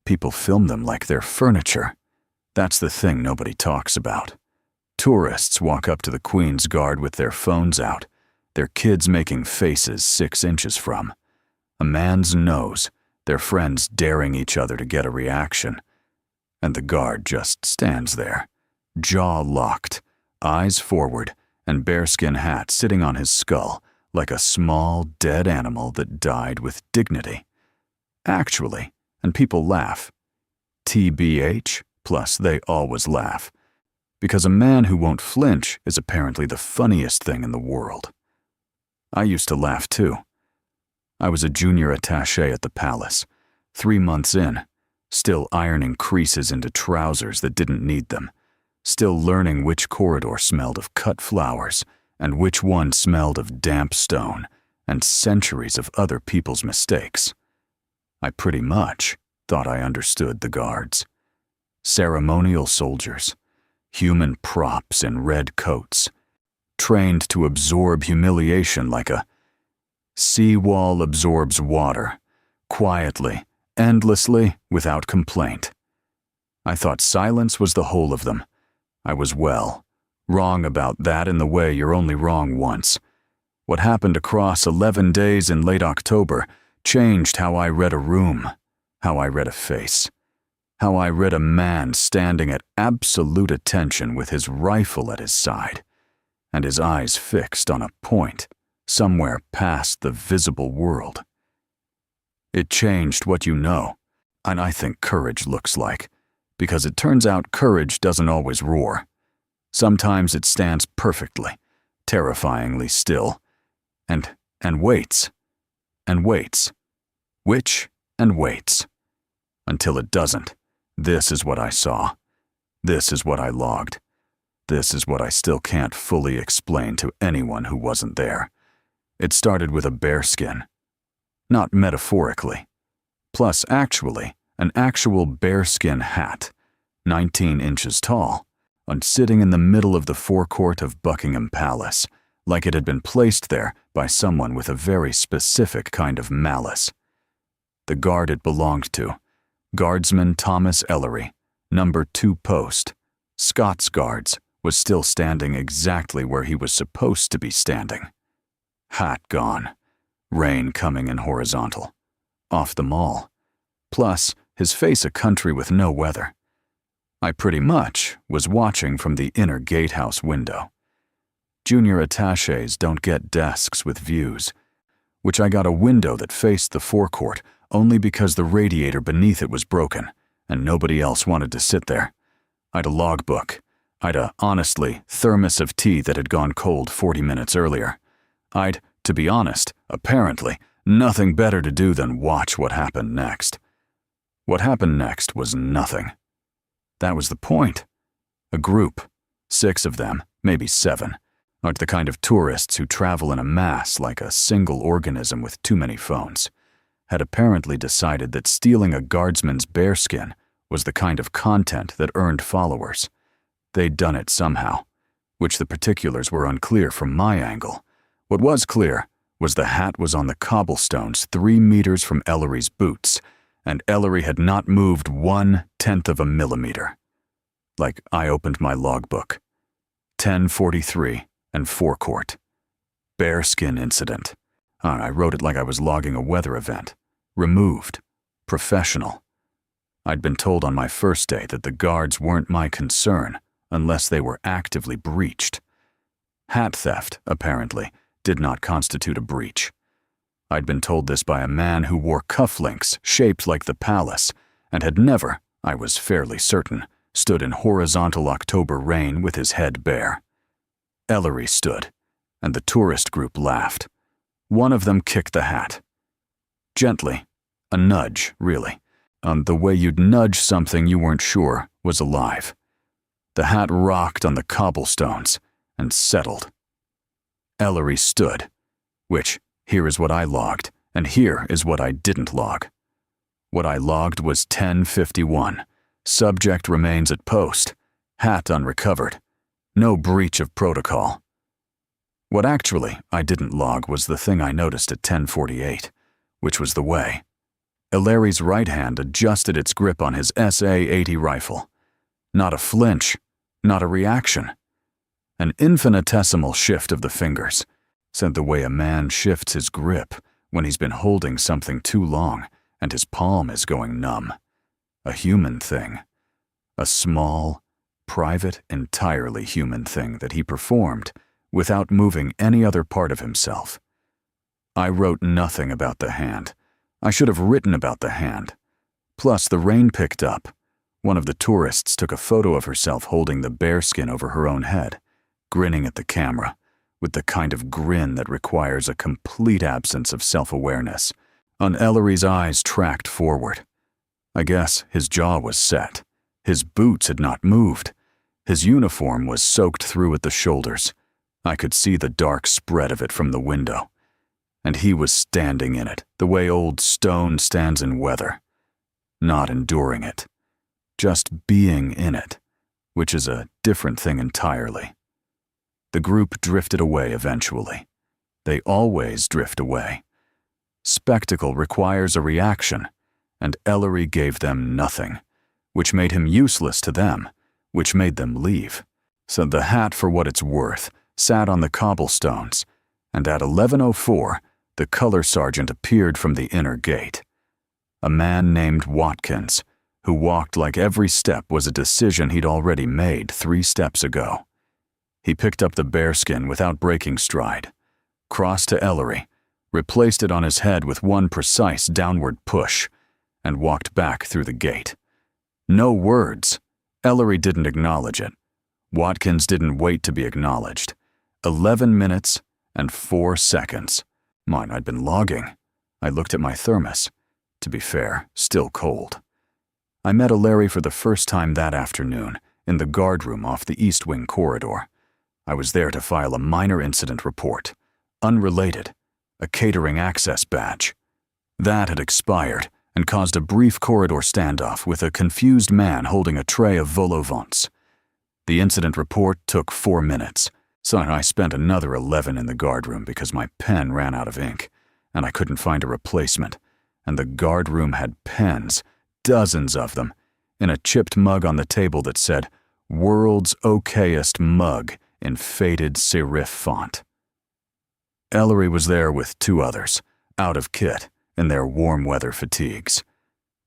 People film them like they're furniture. That's the thing nobody talks about. Tourists walk up to the Queen's Guard with their phones out, their kids making faces 6 inches from. A man's nose, their friends daring each other to get a reaction. And the guard just stands there, jaw locked, eyes forward, and bearskin hat sitting on his skull like a small, dead animal that died with dignity. Actually, and people laugh. TBH, plus they always laugh. Because a man who won't flinch is apparently the funniest thing in the world. I used to laugh too. I was a junior attaché at the palace, 3 months in, still ironing creases into trousers that didn't need them, still learning which corridor smelled of cut flowers and which one smelled of damp stone and centuries of other people's mistakes. I pretty much thought I understood the guards. Ceremonial soldiers, human props in red coats, trained to absorb humiliation like a seawall absorbs water, quietly, endlessly, without complaint. I thought silence was the whole of them. I was wrong about that in the way you're only wrong once. What happened across 11 days in late October changed how I read a room, how I read a face, how I read a man standing at absolute attention with his rifle at his side, and his eyes fixed on a point somewhere past the visible world. It changed what you know, and I think courage looks like, because it turns out courage doesn't always roar. Sometimes it stands perfectly, terrifyingly still, and waits, and waits, and waits, until it doesn't. This is what I saw. This is what I logged. This is what I still can't fully explain to anyone who wasn't there. It started with a bearskin. Not metaphorically. Plus, actually, an actual bearskin hat, 19 inches tall, and sitting in the middle of the forecourt of Buckingham Palace, like it had been placed there by someone with a very specific kind of malice. The guard it belonged to, Guardsman Thomas Ellery, number 2 post, Scots Guards, was still standing exactly where he was supposed to be standing. Hat gone, rain coming in horizontal, off the mall, plus his face a country with no weather. I pretty much was watching from the inner gatehouse window. Junior attachés don't get desks with views, which I got a window that faced the forecourt only because the radiator beneath it was broken and nobody else wanted to sit there. I'd a logbook. I'd a, honestly, thermos of tea that had gone cold 40 minutes earlier. I'd, to be honest, apparently, nothing better to do than watch what happened next. What happened next was nothing. That was the point. A group, 6 of them, maybe 7, aren't the kind of tourists who travel in a mass like a single organism with too many phones, had apparently decided that stealing a guardsman's bearskin was the kind of content that earned followers. They'd done it somehow, which the particulars were unclear from my angle. What was clear was the hat was on the cobblestones 3 meters from Ellery's boots, and Ellery had not moved 1/10 of a millimeter. Like I opened my logbook. 10:43 and forecourt. Bearskin incident. I wrote it like I was logging a weather event. Removed. Professional. I'd been told on my first day that the guards weren't my concern unless they were actively breached. Hat theft, apparently, did not constitute a breach. I'd been told this by a man who wore cufflinks shaped like the palace and had never, I was fairly certain, stood in horizontal October rain with his head bare. Ellery stood, and the tourist group laughed. One of them kicked the hat. Gently, a nudge, really, the way you'd nudge something you weren't sure was alive. The hat rocked on the cobblestones and settled. Ellery stood, which, here is what I logged, and here is what I didn't log. What I logged was 10:51. Subject remains at post. Hat unrecovered. No breach of protocol. What actually I didn't log was the thing I noticed at 10:48, which was the way Ilari's right hand adjusted its grip on his SA-80 rifle. Not a flinch, not a reaction. An infinitesimal shift of the fingers, said the way a man shifts his grip when he's been holding something too long and his palm is going numb. A human thing. A small, private, entirely human thing that he performed without moving any other part of himself. I wrote nothing about the hand. I should have written about the hand. Plus, the rain picked up. One of the tourists took a photo of herself holding the bearskin over her own head, grinning at the camera, with the kind of grin that requires a complete absence of self-awareness. Ellery's eyes tracked forward. I guess his jaw was set. His boots had not moved. His uniform was soaked through at the shoulders. I could see the dark spread of it from the window. And he was standing in it, the way old stone stands in weather. Not enduring it. Just being in it, which is a different thing entirely. The group drifted away eventually. They always drift away. Spectacle requires a reaction, and Ellery gave them nothing, which made him useless to them, which made them leave. So the hat, for what it's worth, sat on the cobblestones, and at 11:04, the color sergeant appeared from the inner gate. A man named Watkins, who walked like every step was a decision he'd already made 3 steps ago. He picked up the bearskin without breaking stride, crossed to Ellery, replaced it on his head with one precise downward push, and walked back through the gate. No words. Ellery didn't acknowledge it. Watkins didn't wait to be acknowledged. 11 minutes and 4 seconds. Mine, I'd been logging. I looked at my thermos. To be fair, still cold. I met Ellery for the first time that afternoon in the guard room off the East Wing corridor. I was there to file a minor incident report. Unrelated. A catering access badge. That had expired and caused a brief corridor standoff with a confused man holding a tray of vol au vents. The incident report took 4 minutes, so I spent another 11 in the guard room because my pen ran out of ink, and I couldn't find a replacement, and the guard room had pens, dozens of them, in a chipped mug on the table that said, "World's okayest mug," in faded serif font. Ellery was there with 2 others, out of kit, in their warm weather fatigues.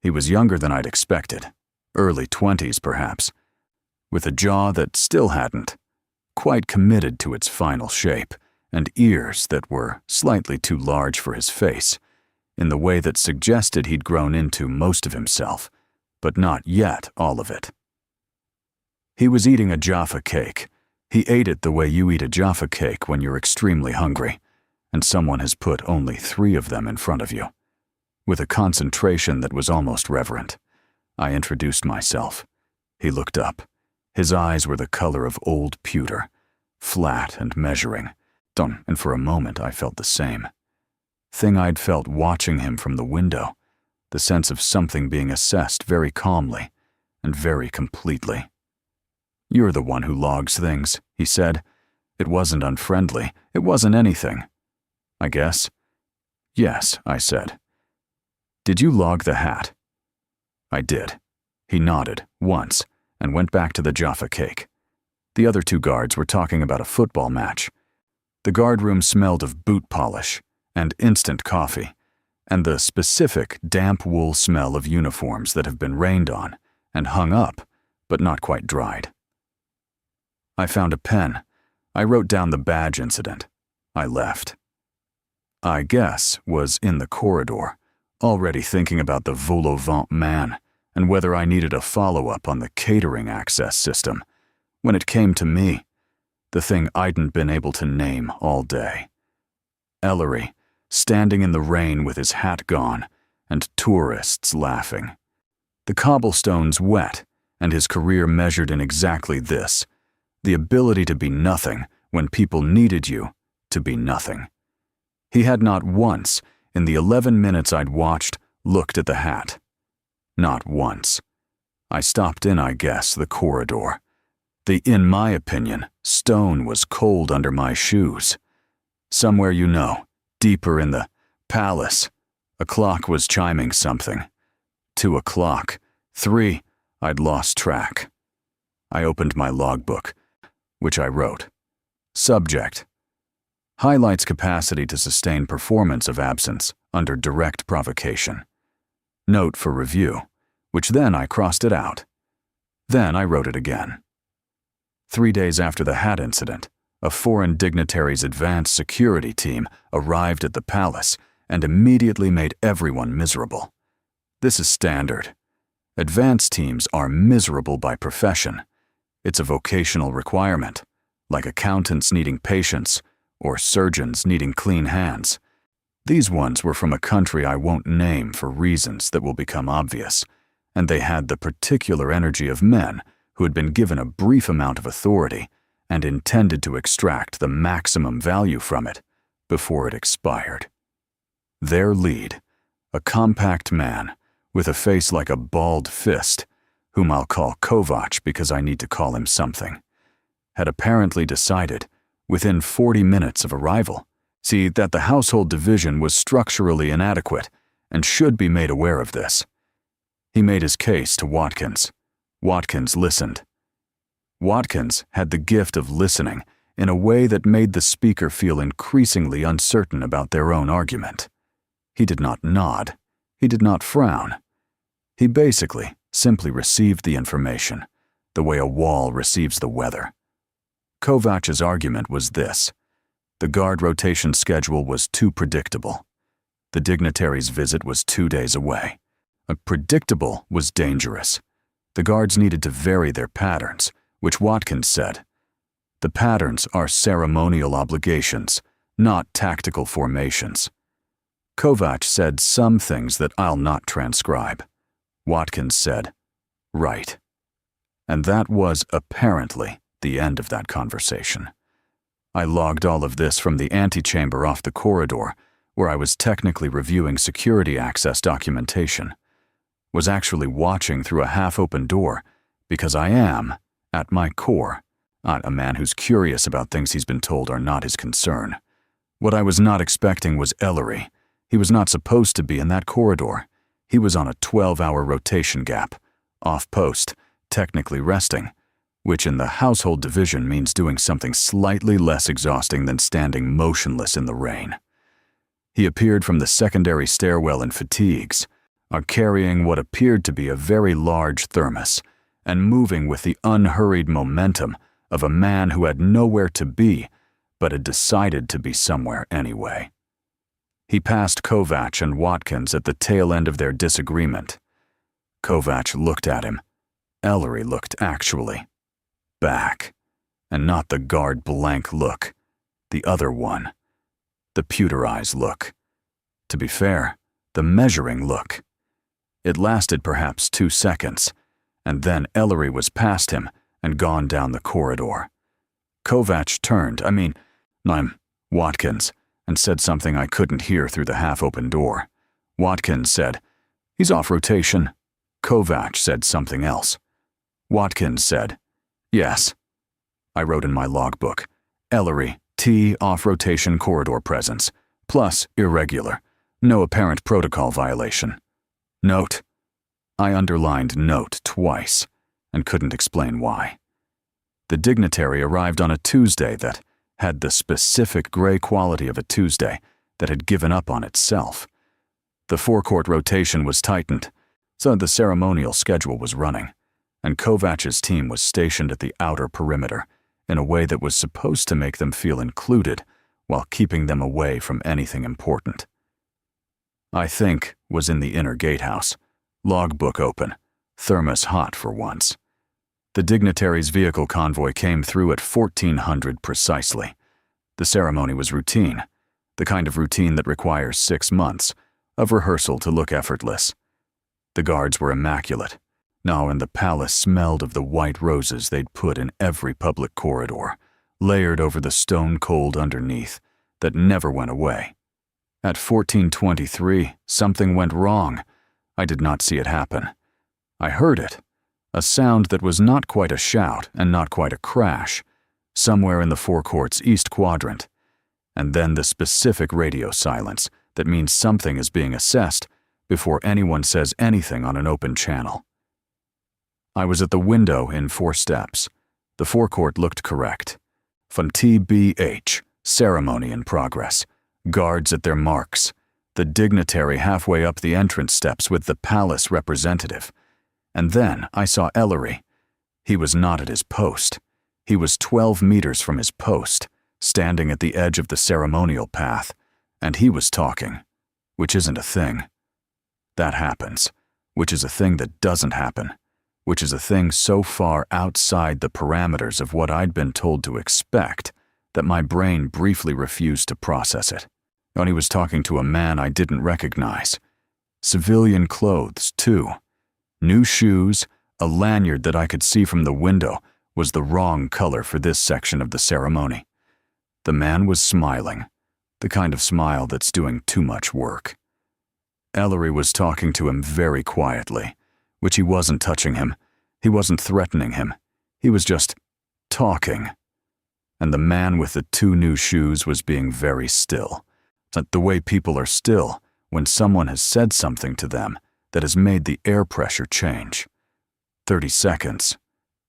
He was younger than I'd expected, early 20s perhaps, with a jaw that still hadn't quite committed to its final shape, and ears that were slightly too large for his face, in the way that suggested he'd grown into most of himself, but not yet all of it. He was eating a Jaffa cake. He ate it the way you eat a Jaffa cake when you're extremely hungry, and someone has put only 3 of them in front of you. With a concentration that was almost reverent, I introduced myself. He looked up. His eyes were the color of old pewter, flat and measuring, and for a moment I felt the same. Thing I'd felt watching him from the window, the sense of something being assessed very calmly and very completely. "You're the one who logs things," he said. It wasn't unfriendly. It wasn't anything. I guess. "Yes," I said. "Did you log the hat?" I did. He nodded, once, and went back to the Jaffa cake. The other 2 guards were talking about a football match. The guard room smelled of boot polish and instant coffee, and the specific damp wool smell of uniforms that have been rained on and hung up, but not quite dried. I found a pen. I wrote down the badge incident. I left. I guess was in the corridor, already thinking about the vol au vent man and whether I needed a follow-up on the catering access system, when it came to me, the thing I'dn't been able to name all day. Ellery, standing in the rain with his hat gone, and tourists laughing. The cobblestones wet, and his career measured in exactly this, the ability to be nothing when people needed you to be nothing. He had not once, in the 11 minutes I'd watched, looked at the hat. Not once. I stopped in, I guess, the corridor. In my opinion, stone was cold under my shoes. Somewhere deeper in the palace, A clock was chiming something. 2 o'clock. 3. I'd lost track. I opened my logbook, which I wrote. Subject: highlights capacity to sustain performance of absence under direct provocation. Note for review, which then I crossed it out. Then I wrote it again. 3 days after the hat incident, a foreign dignitary's advanced security team arrived at the palace and immediately made everyone miserable. This is standard. Advanced teams are miserable by profession. It's a vocational requirement, like accountants needing patience or surgeons needing clean hands. These ones were from a country I won't name for reasons that will become obvious, and they had the particular energy of men who had been given a brief amount of authority and intended to extract the maximum value from it before it expired. Their lead, a compact man with a face like a bald fist, whom I'll call Kovac because I need to call him something, had apparently decided, within 40 minutes of arrival, that the household division was structurally inadequate and should be made aware of this. He made his case to Watkins. Watkins listened. Watkins had the gift of listening in a way that made the speaker feel increasingly uncertain about their own argument. He did not nod. He did not frown. He basically simply received the information, the way a wall receives the weather. Kovac's argument was this: the guard rotation schedule was too predictable. The dignitary's visit was 2 days away. Predictable was dangerous. The guards needed to vary their patterns, which Watkins said. The patterns are ceremonial obligations, not tactical formations. Kovac said some things that I'll not transcribe. Watkins said, "Right." And that was apparently the end of that conversation. I logged all of this from the antechamber off the corridor, where I was technically reviewing security access documentation. Was actually watching through a half-open door because I am, at my core, not a man who's curious about things he's been told are not his concern. What I was not expecting was Ellery. He was not supposed to be in that corridor. He was on a 12-hour rotation gap, off post, technically resting, which in the household division means doing something slightly less exhausting than standing motionless in the rain. He appeared from the secondary stairwell in fatigues, carrying what appeared to be a very large thermos, and moving with the unhurried momentum of a man who had nowhere to be, but had decided to be somewhere anyway. He passed Kovac and Watkins at the tail end of their disagreement. Kovac looked at him. Ellery looked actually back, and not the guard blank look, the other one, the pewterized look. To be fair, the measuring look. It lasted perhaps 2 seconds, and then Ellery was past him and gone down the corridor. Kovac turned, Watkins, and said something I couldn't hear through the half-open door. Watkins said, "He's off rotation." Kovac said something else. Watkins said, "Yes." I wrote in my logbook, Ellery, T off-rotation corridor presence, plus irregular, no apparent protocol violation. Note. I underlined note twice, and couldn't explain why. The dignitary arrived on a Tuesday that had the specific gray quality of a Tuesday that had given up on itself. The forecourt rotation was tightened, so the ceremonial schedule was running, and Kovac's team was stationed at the outer perimeter in a way that was supposed to make them feel included while keeping them away from anything important. I think was in the inner gatehouse, logbook open, thermos hot for once. The dignitary's vehicle convoy came through at 1400 precisely. The ceremony was routine, the kind of routine that requires 6 months of rehearsal to look effortless. The guards were immaculate. Now and the palace smelled of the white roses they'd put in every public corridor, layered over the stone cold underneath, that never went away. At 1423, something went wrong. I did not see it happen. I heard it, a sound that was not quite a shout and not quite a crash, somewhere in the forecourt's east quadrant, and then the specific radio silence that means something is being assessed before anyone says anything on an open channel. I was at the window in 4 steps. The forecourt looked correct. Von TBH, ceremony in progress, guards at their marks, the dignitary halfway up the entrance steps with the palace representative. And then I saw Ellery. He was not at his post. He was 12 meters from his post, standing at the edge of the ceremonial path, and he was talking, which isn't a thing. That happens, which is a thing that doesn't happen, which is a thing so far outside the parameters of what I'd been told to expect that my brain briefly refused to process it. And he was talking to a man I didn't recognize. Civilian clothes, too. New shoes, a lanyard that I could see from the window was the wrong color for this section of the ceremony. The man was smiling, the kind of smile that's doing too much work. Ellery was talking to him very quietly, which he wasn't touching him, he wasn't threatening him, he was just talking. And the man with the 2 new shoes was being very still. The way people are still when someone has said something to them that has made the air pressure change. 30 seconds,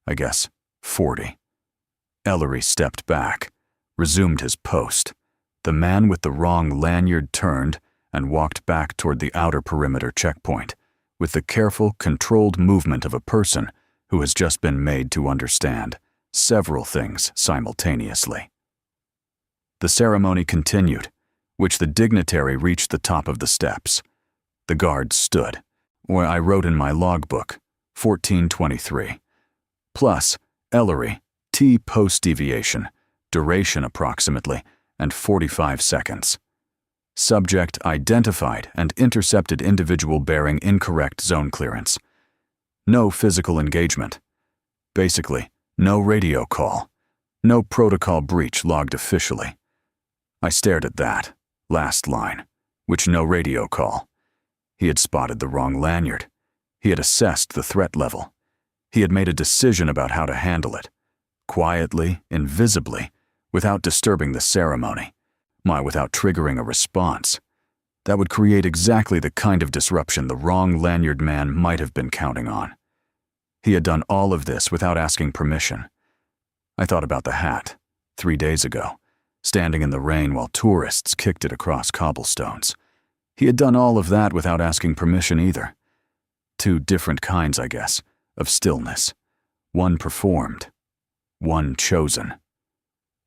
I guess 40. Ellery stepped back, resumed his post. The man with the wrong lanyard turned and walked back toward the outer perimeter checkpoint, with the careful, controlled movement of a person who has just been made to understand several things simultaneously. The ceremony continued, which the dignitary reached the top of the steps. The guards stood, where I wrote in my logbook, 1423. Plus, Ellery, T post deviation, duration approximately, and 45 seconds. Subject identified and intercepted individual bearing incorrect zone clearance. No physical engagement. Basically, no radio call. No protocol breach logged officially. I stared at that, last line, which no radio call. He had spotted the wrong lanyard. He had assessed the threat level. He had made a decision about how to handle it. Quietly, invisibly, without disturbing the ceremony. Without triggering a response. That would create exactly the kind of disruption the wrong lanyard man might have been counting on. He had done all of this without asking permission. I thought about the hat, 3 days ago, standing in the rain while tourists kicked it across cobblestones. He had done all of that without asking permission either. 2 different kinds, I guess, of stillness. One performed, one chosen.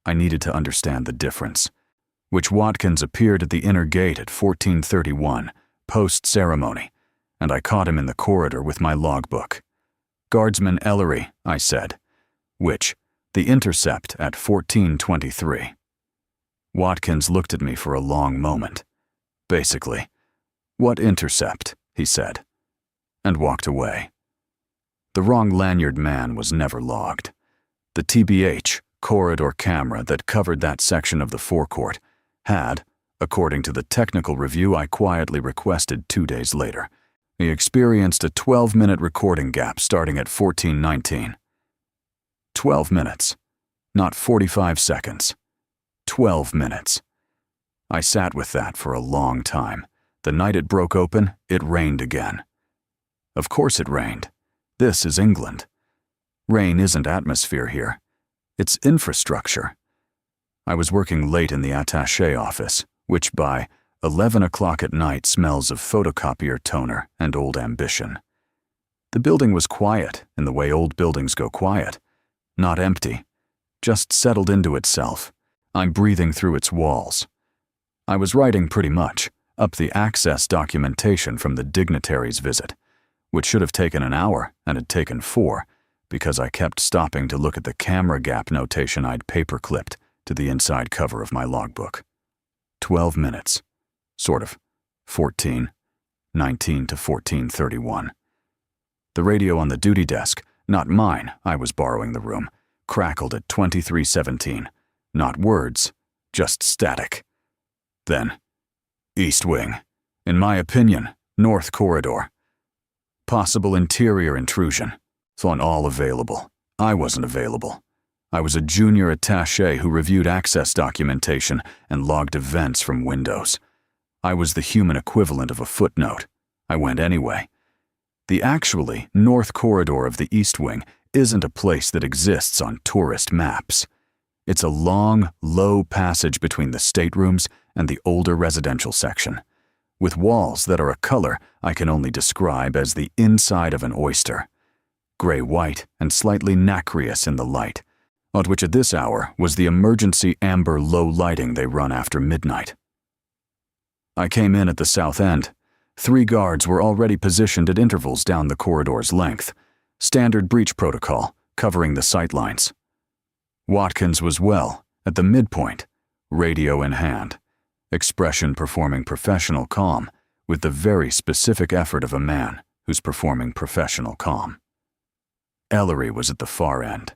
I needed to understand the difference. Which Watkins appeared at the inner gate at 1431, post-ceremony, and I caught him in the corridor with my logbook. Guardsman Ellery, I said. Which, the intercept at 1423. Watkins looked at me for a long moment. Basically, what intercept, he said, and walked away. The wrong lanyard man was never logged. The TBH, corridor camera that covered that section of the forecourt, had, according to the technical review I quietly requested 2 days later, he experienced a 12-minute recording gap starting at 1419. 12 minutes, not 45 seconds. 12 minutes. I sat with that for a long time. The night it broke open, it rained again. Of course it rained. This is England. Rain isn't atmosphere here. It's infrastructure. I was working late in the attaché office, which by 11 o'clock at night smells of photocopier toner and old ambition. The building was quiet in the way old buildings go quiet. Not empty, just settled into itself. I'm breathing through its walls. I was writing pretty much up the access documentation from the dignitary's visit, which should have taken an hour and had taken 4, because I kept stopping to look at the camera gap notation I'd paper-clipped to the inside cover of my logbook. 12 minutes. Sort of. 14:19 to 14:31. The radio on the duty desk, not mine, I was borrowing the room, crackled at 23:17. Not words, just static. Then, East Wing. In my opinion, North Corridor. Possible interior intrusion. On all available. I wasn't available. I was a junior attaché who reviewed access documentation and logged events from windows. I was the human equivalent of a footnote. I went anyway. The actually north corridor of the East Wing isn't a place that exists on tourist maps. It's a long, low passage between the staterooms and the older residential section, with walls that are a color I can only describe as the inside of an oyster, gray-white and slightly nacreous in the light, on which at this hour was the emergency amber low lighting they run after midnight. I came in at the south end. 3 guards were already positioned at intervals down the corridor's length, standard breach protocol covering the sightlines. Watkins was at the midpoint, radio in hand, expression performing professional calm with the very specific effort of a man who's performing professional calm. Ellery was at the far end,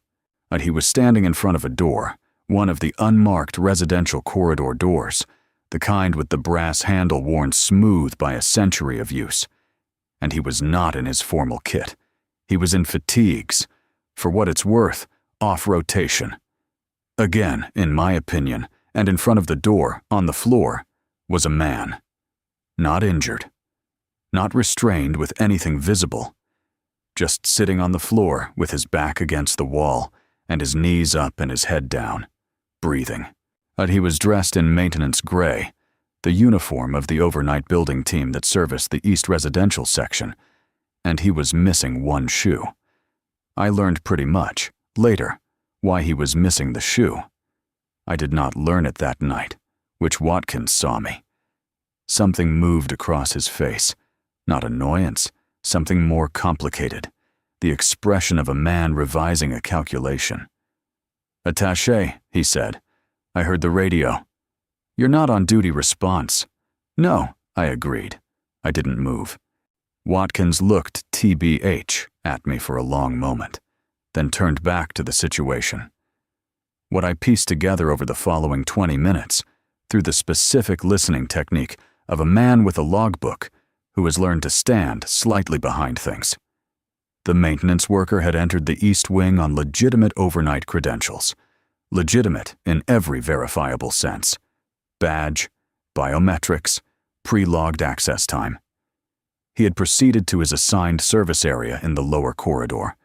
and he was standing in front of a door, one of the unmarked residential corridor doors, the kind with the brass handle worn smooth by a century of use. And he was not in his formal kit. He was in fatigues, for what it's worth, off rotation. Again, in my opinion, and in front of the door, on the floor, was a man. Not injured. Not restrained with anything visible. Just sitting on the floor with his back against the wall and his knees up and his head down, breathing. But he was dressed in maintenance gray, the uniform of the overnight building team that serviced the East Residential section, and he was missing one shoe. I learned pretty much, later, why he was missing the shoe. I did not learn it that night, which Watkins saw me. Something moved across his face, not annoyance, something more complicated, the expression of a man revising a calculation. "Attaché," he said. "I heard the radio." "You're not on duty response." "No," I agreed. I didn't move. Watkins looked TBH at me for a long moment, then turned back to the situation. What I pieced together over the following 20 minutes, through the specific listening technique of a man with a logbook who has learned to stand slightly behind things. The maintenance worker had entered the East Wing on legitimate overnight credentials. Legitimate in every verifiable sense. Badge, biometrics, pre-logged access time. He had proceeded to his assigned service area in the lower corridor,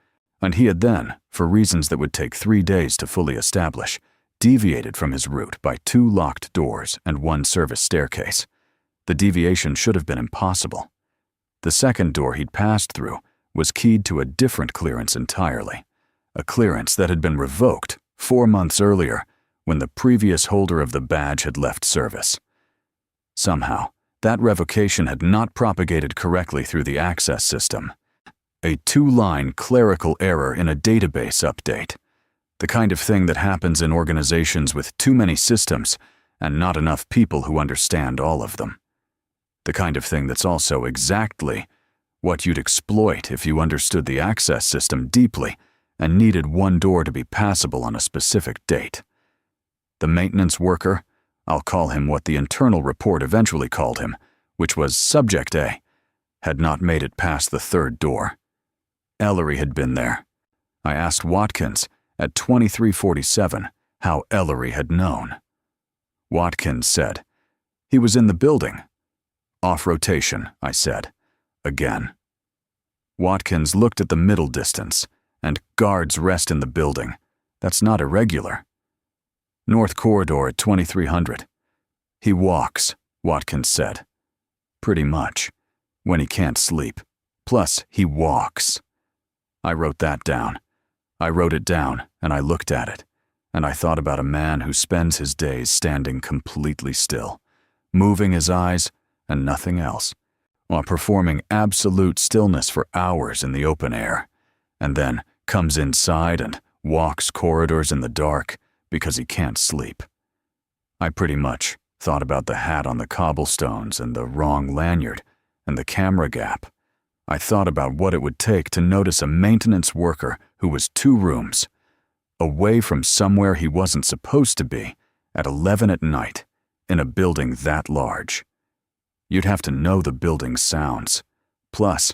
and he had then, for reasons that would take 3 days to fully establish, deviated from his route by 2 locked doors and 1 service staircase. The deviation should have been impossible. The second door he'd passed through was keyed to a different clearance entirely, a clearance that had been revoked 4 months earlier when the previous holder of the badge had left service. Somehow, that revocation had not propagated correctly through the access system. A 2-line clerical error in a database update, the kind of thing that happens in organizations with too many systems and not enough people who understand all of them. The kind of thing that's also exactly what you'd exploit if you understood the access system deeply and needed one door to be passable on a specific date. The maintenance worker, I'll call him what the internal report eventually called him, which was Subject A, had not made it past the 3rd door. Ellery had been there. I asked Watkins at 2347 how Ellery had known. Watkins said, "He was in the building." "Off rotation," I said. Again. Watkins looked at the middle distance, and guards rest in the building. That's not irregular. "North corridor at 2300. "He walks," Watkins said. "Pretty much. When he can't sleep. Plus, he walks." I wrote that down. I wrote it down, and I looked at it, and I thought about a man who spends his days standing completely still, moving his eyes and nothing else, while performing absolute stillness for hours in the open air, and then comes inside and walks corridors in the dark because he can't sleep. I pretty much thought about the hat on the cobblestones and the wrong lanyard and the camera gap. I thought about what it would take to notice a maintenance worker who was 2 rooms away from somewhere he wasn't supposed to be at 11 at night in a building that large. You'd have to know the building's sounds. Plus,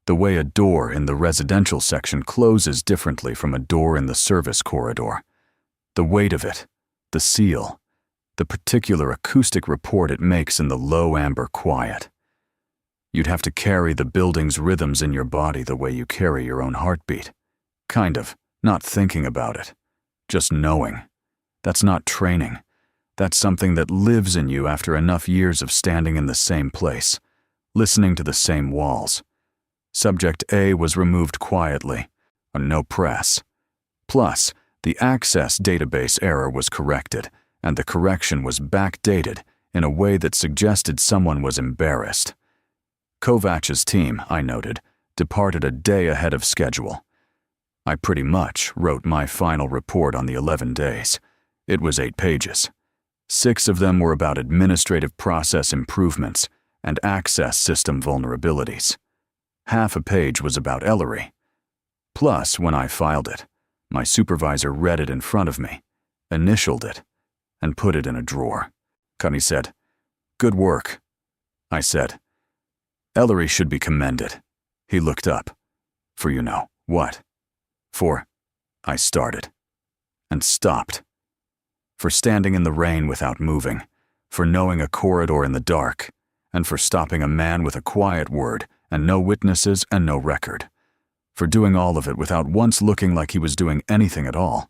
the way a door in the residential section closes differently from a door in the service corridor. The weight of it, the seal, the particular acoustic report it makes in the low amber quiet. You'd have to carry the building's rhythms in your body the way you carry your own heartbeat. Kind of, not thinking about it, just knowing. That's not training. That's something that lives in you after enough years of standing in the same place, listening to the same walls. Subject A was removed quietly, on no press. Plus, the access database error was corrected, and the correction was backdated in a way that suggested someone was embarrassed. Kovach's team, I noted, departed a day ahead of schedule. I pretty much wrote my final report on the 11 days. It was 8 pages. 6 of them were about administrative process improvements and access system vulnerabilities. Half a page was about Ellery. Plus, when I filed it, my supervisor read it in front of me, initialed it, and put it in a drawer. Connie said, "Good work." I said, "Ellery should be commended." He looked up. "For you know what?" "For," I started, and stopped. For standing in the rain without moving, for knowing a corridor in the dark, and for stopping a man with a quiet word and no witnesses and no record. For doing all of it without once looking like he was doing anything at all.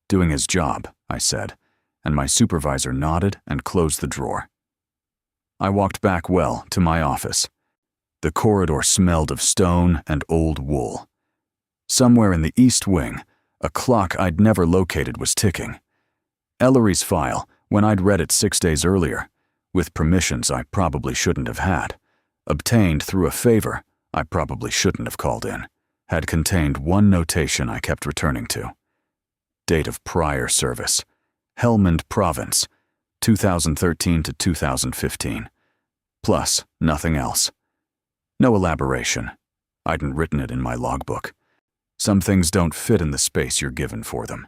"Doing his job," I said, and my supervisor nodded and closed the drawer. I walked back to my office. The corridor smelled of stone and old wool. Somewhere in the East Wing, a clock I'd never located was ticking. Ellery's file, when I'd read it 6 days earlier, with permissions I probably shouldn't have had, obtained through a favor I probably shouldn't have called in, had contained one notation I kept returning to. Date of prior service, Helmand Province, 2013 to 2015. Plus, nothing else. No elaboration. I'dn't written it in my logbook. Some things don't fit in the space you're given for them.